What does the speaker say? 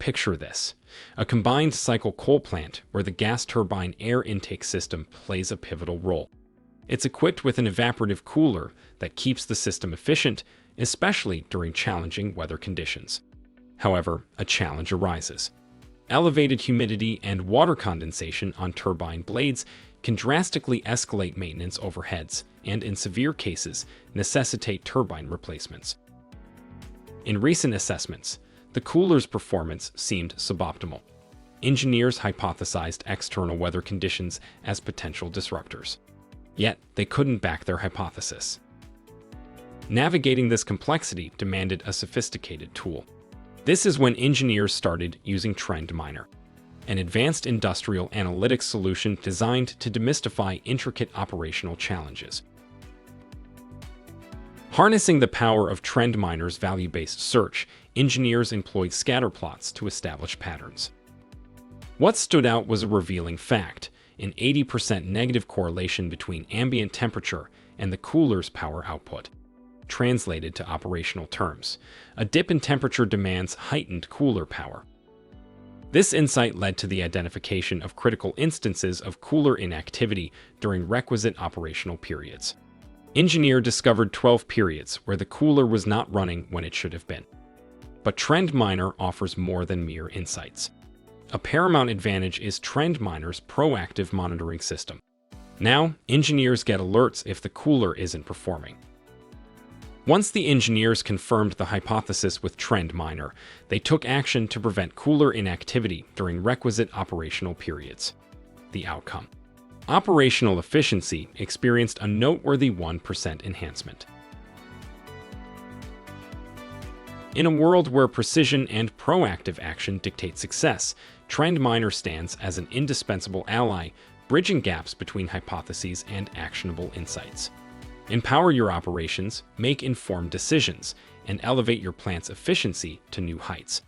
Picture this: a combined cycle coal plant where the gas turbine air intake system plays a pivotal role. It's equipped with an evaporative cooler that keeps the system efficient, especially during challenging weather conditions. However, a challenge arises. Elevated humidity and water condensation on turbine blades can drastically escalate maintenance overheads and, in severe cases, necessitate turbine replacements. In recent assessments, the cooler's performance seemed suboptimal. Engineers hypothesized external weather conditions as potential disruptors. Yet, they couldn't back their hypothesis. Navigating this complexity demanded a sophisticated tool. This is when engineers started using TrendMiner, an advanced industrial analytics solution designed to demystify intricate operational challenges. Harnessing the power of TrendMiner's value-based search, engineers employed scatter plots to establish patterns. What stood out was a revealing fact: an 80% negative correlation between ambient temperature and the cooler's power output. Translated to operational terms, a dip in temperature demands heightened cooler power. This insight led to the identification of critical instances of cooler inactivity during requisite operational periods. Engineer discovered 12 periods where the cooler was not running when it should have been. But TrendMiner offers more than mere insights. A paramount advantage is TrendMiner's proactive monitoring system. Now, engineers get alerts if the cooler isn't performing. Once the engineers confirmed the hypothesis with TrendMiner, they took action to prevent cooler inactivity during requisite operational periods. The outcome: operational efficiency experienced a noteworthy 1% enhancement. In a world where precision and proactive action dictate success, TrendMiner stands as an indispensable ally, bridging gaps between hypotheses and actionable insights. Empower your operations, make informed decisions, and elevate your plant's efficiency to new heights.